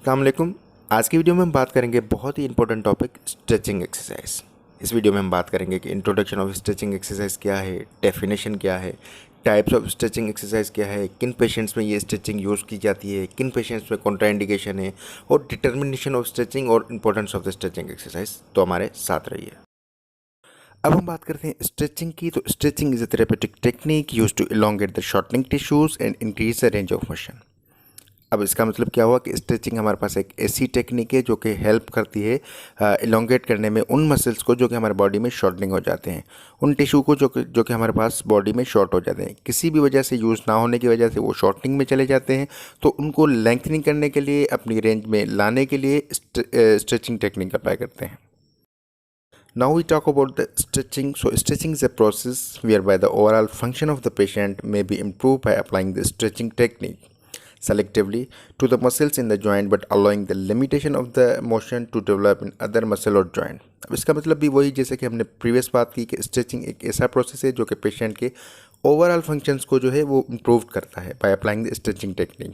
अस्सलामुअलैकुम। आज की वीडियो में हम बात करेंगे बहुत ही इंपॉर्टेंट टॉपिक स्ट्रेचिंग एक्सरसाइज। इस वीडियो में हम बात करेंगे कि इंट्रोडक्शन ऑफ स्ट्रेचिंग एक्सरसाइज क्या है, डेफिनेशन क्या है, टाइप्स ऑफ स्ट्रेचिंग एक्सरसाइज क्या है, किन पेशेंट्स में ये स्ट्रेचिंग यूज़ की जाती है, किन पेशेंट्स में कॉन्ट्राइंडिकेशन है, और डिटर्मिनेशन ऑफ स्ट्रेचिंग और importance of the stretching exercise. तो हमारे साथ रहिए। अब हम बात करते हैं स्ट्रेचिंग की। तो stretching is a therapeutic technique use to elongate the shortening tissues and increase the range of motion. अब इसका मतलब क्या हुआ कि स्ट्रेचिंग हमारे पास एक ऐसी टेक्निक है जो कि हेल्प करती है इलोंगेट करने में उन मसल्स को जो कि हमारे बॉडी में शॉर्टनिंग हो जाते हैं, उन टिश्यू को जो कि हमारे पास बॉडी में शॉर्ट हो जाते हैं, किसी भी वजह से यूज़ ना होने की वजह से वो शॉर्टनिंग में चले जाते हैं। तो उनको लेंथनिंग करने के लिए, अपनी रेंज में लाने के लिए स्ट्रेचिंग टेक्निक अप्लाई करते हैं। Now we talk about the stretching. So stretching is a process whereby the overall function of the patient may be improved by applying the stretching technique selectively to the muscles in the joint but allowing the limitation of the motion to develop in other muscle or joint. अब इसका मतलब भी वही जैसे कि हमने previous बात की कि स्ट्रेचिंग एक ऐसा प्रोसेस है जो कि पेशेंट के ओवरऑल फंक्शंस को जो है वो इम्प्रूव करता है by applying the stretching technique.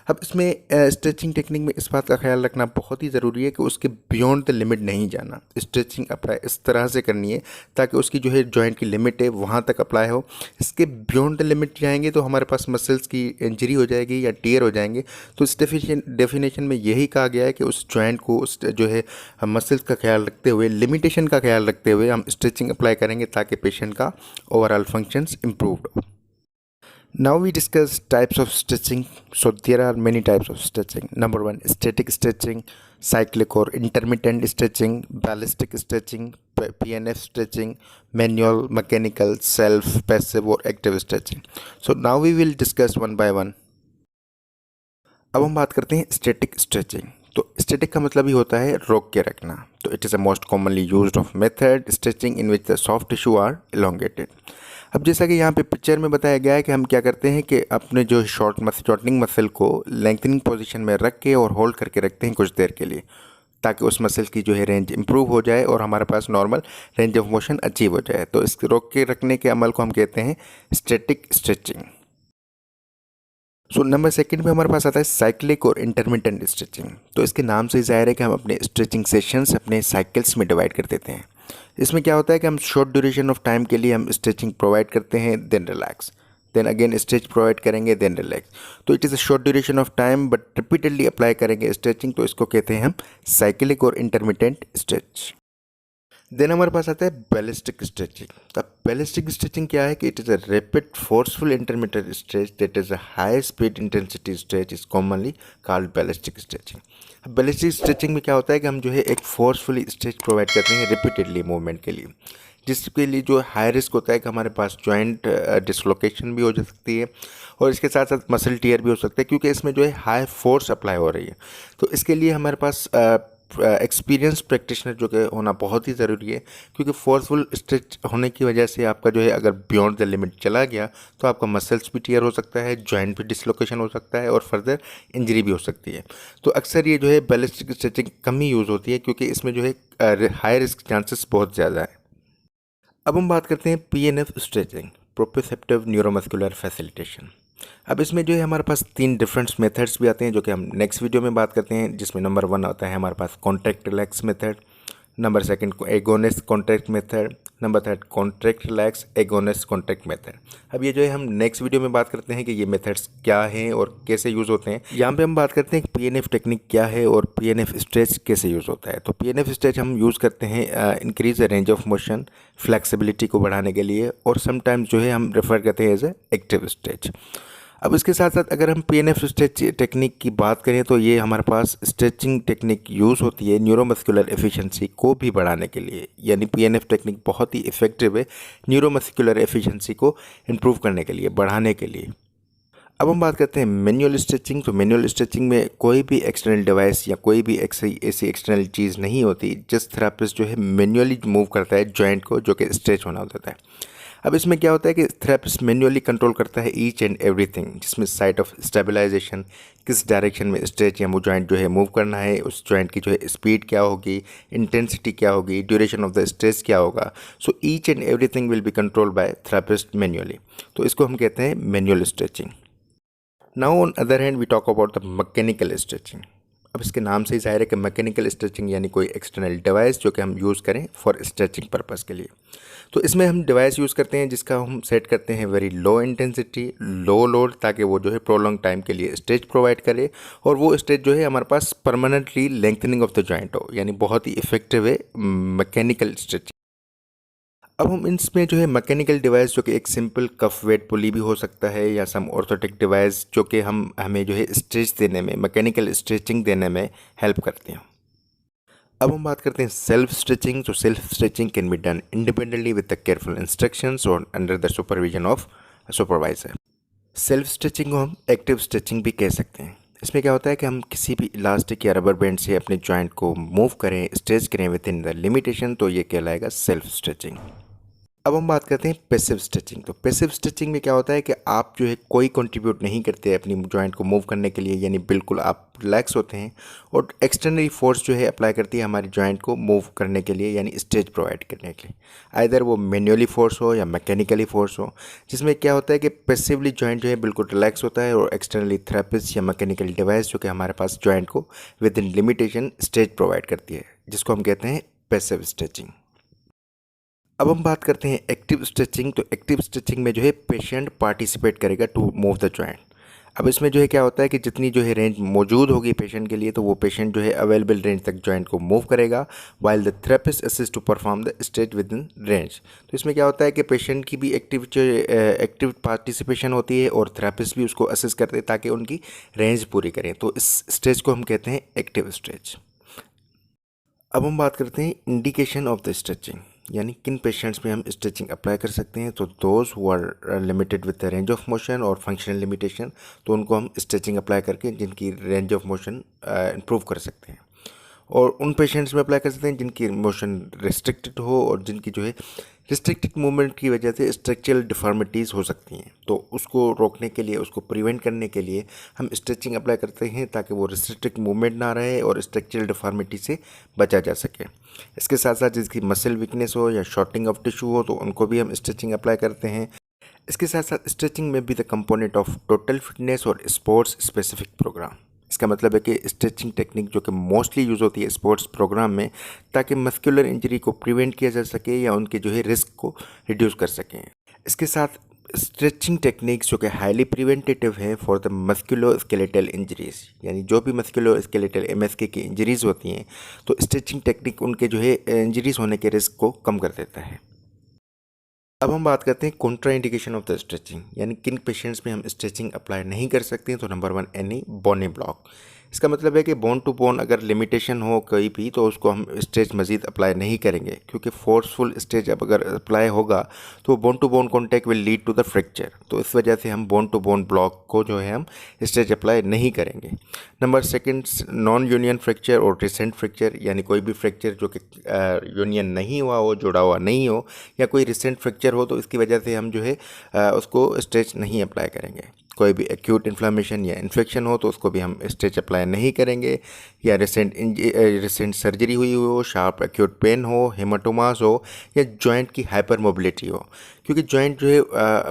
अब इसमें स्ट्रेचिंग टेक्निक में इस बात का ख्याल रखना बहुत ही ज़रूरी है कि उसके बियॉन्ड द लिमिट नहीं जाना। स्ट्रेचिंग अप्लाई इस तरह से करनी है ताकि उसकी जो है जॉइंट की लिमिट है वहाँ तक अप्लाई हो। इसके बियॉन्ड द लिमिट जाएंगे तो हमारे पास मसल्स की इंजरी हो जाएगी या टीयर हो जाएंगे। तो इस डेफिनेशन में यही कहा गया है कि उस जॉइंट को उस जो है मसल्स का ख्याल रखते हुए, लिमिटेशन का ख्याल रखते हुए हम स्ट्रेचिंग अप्लाई करेंगे ताकि पेशेंट का ओवरऑल फंक्शंस इम्प्रूव्ड हो। Now we discuss types of stretching. So there are many types of stretching. Number one, static stretching, cyclic or intermittent stretching, ballistic stretching, PNF stretching, manual, mechanical, self, passive or active stretching. So now we will discuss one by one. अब हम बात करते हैं static stretching. तो static का मतलब ही होता है रोक के रखना। तो it is a most commonly used of method stretching in which the soft tissue are elongated. अब जैसा कि यहाँ पे पिक्चर में बताया गया है कि हम क्या करते हैं कि अपने जो शॉर्टनिंग मसल को लेंथनिंग पोजीशन में रख के और होल्ड करके रखते हैं कुछ देर के लिए ताकि उस मसल की जो है रेंज इंप्रूव हो जाए और हमारे पास normal range of motion achieve हो जाए। तो इस रोक के रखने के अमल को हम कहते हैं static stretching. So number second में हमारे पास आता है साइक्लिक और इंटरमिटेंट स्ट्रेचिंग। तो इसके नाम से जाहिर है कि हम अपने स्ट्रेचिंग सेशंस अपने साइकिल्स में डिवाइड कर देते हैं। इसमें क्या होता है कि हम शॉर्ट ड्यूरेशन ऑफ टाइम के लिए हम स्ट्रेचिंग प्रोवाइड करते हैं, then relax, then again stretch provide करेंगे, देन रिलैक्स। तो it is a short duration of time but repeatedly apply करेंगे स्ट्रेचिंग, तो इसको कहते हैं हम साइक्लिक और इंटरमिटेंट स्ट्रेच। देन हमारे पास आता है बैलिस्टिक स्ट्रेचिंग। अब बैलिस्टिक स्ट्रेचिंग क्या है कि it is a rapid forceful intermediate stretch that is a high speed intensity stretch is commonly called ballistic stretching. अब बैलिस्टिक स्ट्रेचिंग में क्या होता है कि हम जो है एक फोर्सफुली स्ट्रेच प्रोवाइड करते हैं रिपीटेडली मूवमेंट के लिए, जिसके लिए जो हाई रिस्क होता है कि हमारे पास जॉइंट डिसलोकेशन भी हो सकती है और इसके साथ साथ मसल टीयर भी हो सकता है क्योंकि इसमें जो है हाई फोर्स अप्लाई हो रही है। तो इसके लिए हमारे पास एक्सपीरियंस प्रैक्टिशनर जो कि होना बहुत ही ज़रूरी है क्योंकि फोर्सफुल स्ट्रेच होने की वजह से आपका जो है अगर बियॉन्ड द लिमिट चला गया तो आपका मसल्स भी टीयर हो सकता है, जॉइंट भी डिसलोकेशन हो सकता है और फर्दर इंजरी भी हो सकती है। तो अक्सर ये जो है बैलिस्टिक स्ट्रेचिंग कम ही यूज़ होती है क्योंकि इसमें जो है हाई रिस्क चांसेस बहुत ज़्यादा है। अब हम बात करते हैं PNF stretching, proprioceptive neuromuscular facilitation. अब इसमें जो है हमारे पास 3 डिफरेंट मेथड्स भी आते हैं जो कि हम नेक्स्ट वीडियो में बात करते हैं, जिसमें नंबर 1 आता है हमारे पास contract relax method, number 2 agonist contract method, number 3 contract relax agonist contract method. अब ये जो है हम नेक्स्ट वीडियो में बात करते हैं कि ये मेथड्स क्या हैं और कैसे यूज़ होते हैं। यहाँ पे हम बात करते हैं कि PNF टेक्निक क्या है और PNF स्ट्रेच कैसे यूज़ होता है। तो PNF स्ट्रेच हम यूज़ करते हैं increase the range of motion, flexibility को बढ़ाने के लिए, और समटाइम्स जो है हम रेफर करते हैं एज ए एक्टिव स्ट्रेच। अब इसके साथ साथ अगर हम PNF स्ट्रेच टेक्निक की बात करें तो ये हमारे पास स्ट्रेचिंग टेक्निक यूज़ होती है न्यूरोमस्कुलर एफिशिएंसी को भी बढ़ाने के लिए, यानी PNF टेक्निक बहुत ही इफेक्टिव है न्यूरोमस्कुलर एफिशिएंसी को इम्प्रूव करने के लिए, बढ़ाने के लिए। अब हम बात करते हैं मैनुअल स्ट्रेचिंग। तो मैनुअल स्ट्रेचिंग में कोई भी एक्सटर्नल डिवाइस या कोई भी ऐसी एक्सटर्नल चीज़ नहीं होती, जस्ट थेरापिस्ट जो है मैनुअली मूव करता है जॉइंट को जो कि स्ट्रेच होना होता है। अब इसमें क्या होता है कि थेरेपिस्ट मैन्युअली कंट्रोल करता है ईच एंड एवरीथिंग, जिसमें साइट ऑफ स्टेबलाइजेशन, किस डायरेक्शन में स्ट्रेच या वो जॉइंट जो है मूव करना है, उस जॉइंट की जो है स्पीड क्या होगी, इंटेंसिटी क्या होगी, ड्यूरेशन ऑफ द स्ट्रेच क्या होगा। So each and everything will be control by therapist manually. तो इसको हम कहते हैं manual stretching. Now on other hand we talk about the mechanical stretching. अब इसके नाम से ही जाहिर है कि मैकेनिकल स्ट्रेचिंग यानी कोई एक्सटर्नल डिवाइस जो कि हम यूज़ करें फॉर स्ट्रेचिंग पर्पज़ के लिए। तो इसमें हम डिवाइस यूज़ करते हैं जिसका हम सेट करते हैं वेरी लो इंटेंसिटी, लो लोड, ताकि वो जो है प्रोलॉन्ग टाइम के लिए स्ट्रेच प्रोवाइड करे और वो स्ट्रेच जो है हमारे पास permanently lengthening of the joint हो, यानी बहुत ही इफेक्टिव है मैकेनिकल स्ट्रेचिंग। अब हम इसमें जो है मैकेनिकल डिवाइस जो कि एक सिंपल कफ वेट पुली भी हो सकता है या सम ऑर्थोटिक डिवाइस जो कि हमें जो है स्ट्रेच देने में, मैकेनिकल स्ट्रेचिंग देने में हेल्प करते हैं। अब हम बात करते हैं सेल्फ स्ट्रेचिंग। तो self stretching can be done independently with the careful instructions और under the supervision of supervisor. Self stretching को हम एक्टिव स्ट्रेचिंग भी कह सकते हैं। इसमें क्या होता है कि हम किसी भी इलास्टिक या रबर बैंड से अपने जॉइंट को मूव करें, स्ट्रेच करें विद इन द लिमिटेशन, तो ये कहलाएगा सेल्फ स्ट्रेचिंग। अब हम बात करते हैं पैसिव स्ट्रेचिंग। तो पैसिव स्ट्रेचिंग में क्या होता है कि आप जो है कोई कंट्रीब्यूट नहीं करते अपनी जॉइंट को मूव करने के लिए, यानी बिल्कुल आप रिलैक्स होते हैं और एक्सटर्नली फोर्स जो है अप्लाई करती है हमारी जॉइंट को मूव करने के लिए, यानी स्ट्रेच प्रोवाइड करने के लिए। आइदर वो मैन्युअली फोर्स हो या मैकेनिकली फोर्स हो, जिसमें क्या होता है कि पैसिवली जॉइंट जो है बिल्कुल रिलैक्स होता है और एक्सटर्नली थेरेपिस्ट या मैकेनिकल डिवाइस जो कि हमारे पास जॉइंट को with in limitation stretch provide करती है, जिसको हम कहते हैं पैसिव स्ट्रेचिंग। अब हम बात करते हैं एक्टिव स्ट्रेचिंग। तो एक्टिव स्ट्रेचिंग में जो है पेशेंट पार्टिसिपेट करेगा टू मूव द जॉइंट। अब इसमें जो है क्या होता है कि जितनी जो है रेंज मौजूद होगी पेशेंट के लिए, तो वो पेशेंट जो है अवेलेबल रेंज तक जॉइंट को मूव करेगा, while the therapist assist to perform the stretch within range. तो इसमें क्या होता है कि पेशेंट की भी एक्टिव पार्टिसिपेशन होती है और थेरेपिस्ट भी उसको असिस्ट करते हैं ताकि उनकी रेंज पूरी करें। तो इस स्ट्रेच को हम कहते हैं एक्टिव स्ट्रेच। अब हम बात करते हैं इंडिकेशन ऑफ द स्ट्रेचिंग, यानी किन पेशेंट्स में हम स्ट्रेचिंग अप्लाई कर सकते हैं। तो those who are limited with the range of motion और फंक्शनल लिमिटेशन, तो उनको हम स्ट्रेचिंग अप्लाई करके जिनकी रेंज ऑफ मोशन इम्प्रूव कर सकते हैं। और उन पेशेंट्स में अप्लाई कर सकते हैं जिनकी मोशन रिस्ट्रिक्टेड हो और जिनकी जो है रिस्ट्रिक्टेड मूवमेंट की वजह से स्ट्रक्चरल डिफॉर्मिटीज़ हो सकती हैं। तो उसको रोकने के लिए, उसको प्रिवेंट करने के लिए हम स्ट्रेचिंग अप्लाई करते हैं ताकि वो रिस्ट्रिक्टेड मूवमेंट ना रहे और स्ट्रक्चरल डिफॉर्मिटी से बचा जा सके। इसके साथ साथ जिसकी मसल वीकनेस हो या शॉर्टिंग ऑफ टिश्यू हो, तो उनको भी हम स्ट्रेचिंग अप्लाई करते हैं। इसके साथ साथ स्ट्रेचिंग में भी the component of total fitness और स्पोर्ट्स स्पेसिफिक प्रोग्राम। इसका मतलब है कि स्ट्रेचिंग टेक्निक जो कि मोस्टली यूज़ होती है स्पोर्ट्स प्रोग्राम में, ताकि मस्कुलर इंजरी को प्रिवेंट किया जा सके या उनके जो है रिस्क को रिड्यूस कर सकें। इसके साथ स्ट्रेचिंग टेक्निक्स जो कि हाईली प्रिवेंटेटिव है फॉर द मस्कुलो स्केलेटल इंजरीज, यानी जो भी मस्कुलो स्केलेटल MSK की इंजरीज़ होती हैं, तो स्ट्रेचिंग टेक्निक उनके जो है इंजरीज होने के रिस्क को कम कर देता है। अब हम बात करते हैं Contra indication of the stretching, यानी किन पेशेंट्स में हम स्ट्रेचिंग अप्लाई नहीं कर सकते हैं। तो नंबर 1, एनी बोनी ब्लॉक। इसका मतलब है कि बोन टू बोन अगर लिमिटेशन हो कोई भी, तो उसको हम स्ट्रेच मज़ीद अप्लाई नहीं करेंगे, क्योंकि फोर्सफुल स्ट्रेच अब अगर अप्लाई होगा तो bone to bone contact will lead to the fracture. तो इस वजह से हम बोन टू बोन ब्लॉक को जो है हम स्ट्रेच अप्लाई नहीं करेंगे। नंबर 2, नॉन यूनियन फ्रैक्चर और रिसेंट फ्रैक्चर, यानी कोई भी फ्रैक्चर जो कि यूनियन नहीं हुआ हो, जुड़ा हुआ नहीं हो, या कोई रिसेंट फ्रैक्चर हो, तो इसकी वजह से हम जो है उसको स्ट्रेच नहीं अप्लाई करेंगे। कोई भी एक्यूट इन्फ्लामेशन या इन्फेक्शन हो तो उसको भी हम स्ट्रेच अप्लाई नहीं करेंगे, या रिसेंट सर्जरी हुई हो, शार्प एक्यूट पेन हो, हेमाटोमास हो, या जॉइंट की हाइपर मोबिलिटी हो। क्योंकि जॉइंट जो है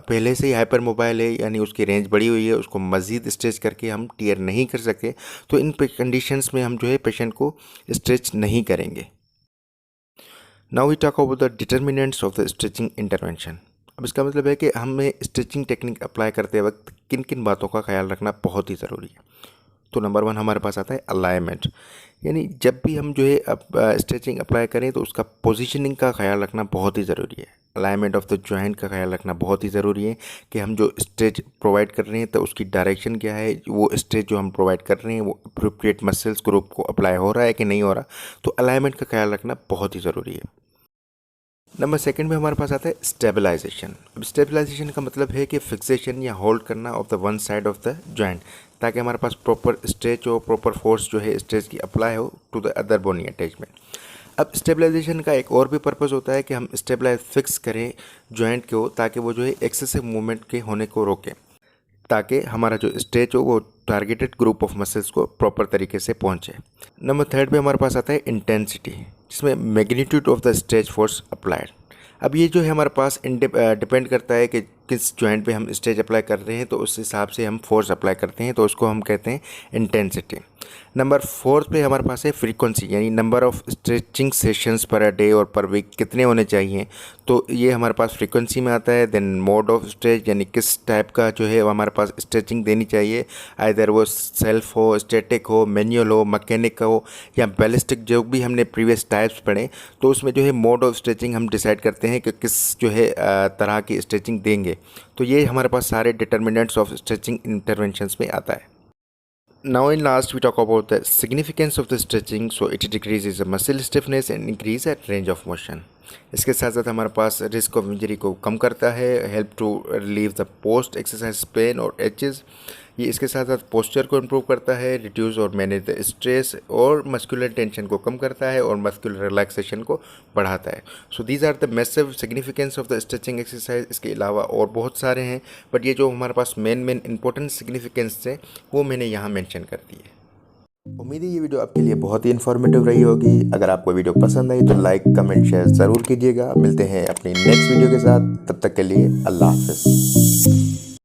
पहले से ही हाइपर मोबाइल है, यानी उसकी रेंज बढ़ी हुई है, उसको मज़ीद स्ट्रेच करके हम टीयर नहीं कर सकते, तो इन कंडीशंस में हम जो है पेशेंट को स्ट्रेच नहीं करेंगे। Now we talk about the determinants of the stretching intervention. अब इसका मतलब है कि हमें स्ट्रेचिंग टेक्निक अप्लाई करते वक्त किन किन बातों का ख्याल रखना बहुत ही ज़रूरी है। तो नंबर 1 हमारे पास आता है अलाइनमेंट, यानी जब भी हम जो है स्ट्रेचिंग अप्लाई करें तो उसका पोजीशनिंग का ख्याल रखना बहुत ही ज़रूरी है। अलाइनमेंट ऑफ द जॉइंट का ख्याल रखना बहुत ही ज़रूरी है कि हम जो स्ट्रेच प्रोवाइड कर रहे हैं तो उसकी डायरेक्शन क्या है, वो स्ट्रेच जो हम प्रोवाइड कर रहे हैं वो अप्रोप्रिएट मसल्स ग्रुप को अप्लाई हो रहा है कि नहीं हो रहा। तो अलाइनमेंट का ख्याल रखना बहुत ही ज़रूरी है। नंबर 2 में हमारे पास आता है स्टेबलाइजेशन। अब स्टेबलाइजेशन का मतलब है कि फिक्सेशन या होल्ड करना of the one side of the joint, ताकि हमारे पास प्रॉपर स्ट्रेच हो, प्रॉपर फोर्स जो है स्ट्रेच की अप्लाई हो to the other bony attachment. अब स्टेबलाइजेशन का एक और भी पर्पस होता है कि हम स्टेबलाइज फिक्स करें जॉइंट को, ताकि वो जो है एक्सेसिव मूवमेंट के होने को रोके, ताकि हमारा जो स्ट्रेच हो वो टारगेटेड ग्रुप ऑफ मसल्स को प्रॉपर तरीके से पहुंचे। नंबर 3 पे हमारे पास आता है इंटेंसिटी, जिसमें magnitude of the stretch force applied. अब ये जो है हमारे पास डिपेंड करता है कि किस जॉइंट पे हम स्ट्रेच अप्लाई कर रहे हैं, तो उस हिसाब से हम फोर्स अप्लाई करते हैं, तो उसको हम कहते हैं इंटेंसिटी। नंबर 4 पे हमारे पास है फ्रीक्वेंसी, यानी नंबर ऑफ़ स्ट्रेचिंग सेशंस पर अ डे और पर वीक कितने होने चाहिए, तो ये हमारे पास फ्रीक्वेंसी में आता है। देन मोड ऑफ स्ट्रेच, यानी किस टाइप का जो है वो हमारे पास स्ट्रेचिंग देनी चाहिए, आइदर वो सेल्फ हो, स्टैटिक हो, मैनुअल हो, मैकेनिक हो या बैलिस्टिक, जो भी हमने प्रीवियस टाइप्स पढ़े, तो उसमें जो है मोड ऑफ स्ट्रेचिंग हम डिसाइड करते हैं कि किस जो है तरह की स्ट्रेचिंग देंगे। तो ये हमारे पास सारे डिटर्मिनेंट्स ऑफ स्ट्रेचिंग इंटरवेंशंस में आता है। Now in last we talk about the significance of the stretching. So it decreases the muscle stiffness and increase at range of motion. इसके साथ साथ हमारे पास रिस्क ऑफ इंजरी को कम करता है, help to relieve the post exercise pain और aches. ये इसके साथ साथ पोस्चर को इम्प्रूव करता है, रिड्यूस और मैनेज द स्ट्रेस, और मस्कुलर टेंशन को कम करता है और मस्कुलर रिलैक्सेशन को बढ़ाता है। So these are the massive significance of the stretching exercise. इसके अलावा और बहुत सारे हैं, बट ये जो हमारे पास मेन इंपॉर्टेंट सिग्निफिकेंस हैं वो मैंने यहाँ मेंशन कर दी है। उम्मीद है ये वीडियो आपके लिए बहुत ही इन्फॉर्मेटिव रही होगी। अगर आपको वीडियो पसंद आई तो लाइक, कमेंट, शेयर ज़रूर कीजिएगा। मिलते हैं अपनी नेक्स्ट वीडियो के साथ, तब तक के लिए अल्लाह हाफ़िज़।